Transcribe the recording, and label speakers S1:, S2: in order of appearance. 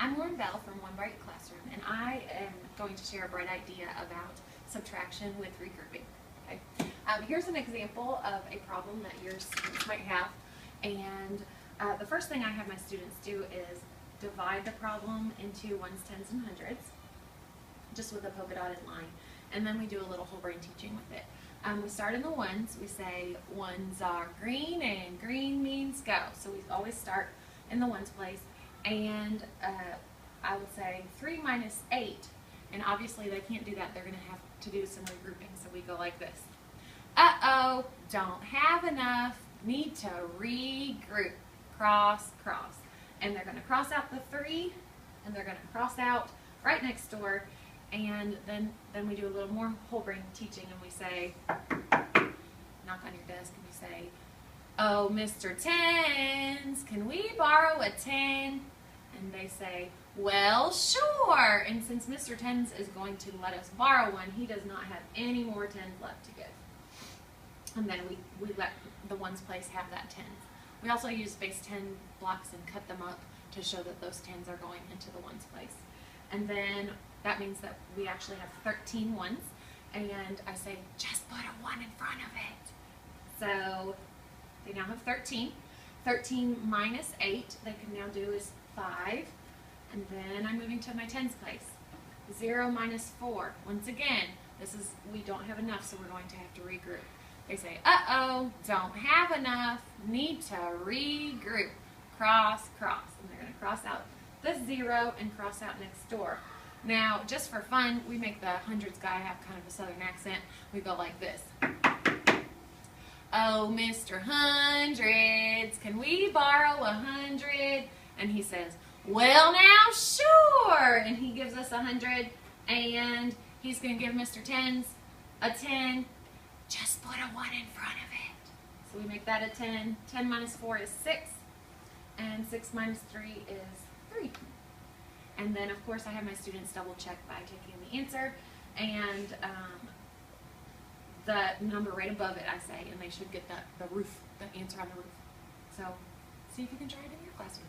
S1: I'm Lauren Bell from One Bright Classroom, and I am going to share a bright idea about subtraction with regrouping. Okay? Here's an example of a problem that your students might have, and the first thing I have my students do is divide the problem into ones, tens, and hundreds, just with a polka dotted line, and then we do a little whole brain teaching with it. We start in the ones. We say ones are green, and green means go. So we always start in the ones place, and I will say 3 minus 8, and obviously they can't do that. They're going to have to do some regrouping, so we go like this. Uh-oh, don't have enough, need to regroup, cross, cross. And they're going to cross out the 3, and they're going to cross out right next door, and then we do a little more whole brain teaching, and we say, knock on your desk, and we say, oh, Mr. Tens, can we borrow a 10? And they say, well, sure. And since Mr. Tens is going to let us borrow one, he does not have any more 10s left to give. And then we let the ones place have that 10. We also use space 10 blocks and cut them up to show that those 10s are going into the ones place. And then that means that we actually have 13 ones. And I say, just put a 1 in front of it. So they now have 13. 13 minus 8 they can now do is 5. And then I'm moving to my tens place. 0 minus 4. Once again, we don't have enough, so we're going to have to regroup. They say, uh-oh, don't have enough, need to regroup. Cross, cross. And they're going to cross out this 0 and cross out next door. Now, just for fun, we make the hundreds guy have kind of a southern accent. We go like this. Oh, Mr. Hundreds, can we borrow 100? And he says, well, now, sure. And he gives us 100, and he's going to give Mr. Tens a 10. Just put a 1 in front of it. So we make that a 10. 10 minus 4 is 6, and 6 minus 3 is 3. And then, of course, I have my students double check by taking the answer and the number right above it, I say, and they should get the answer on the roof. So see if you can try it in your classroom.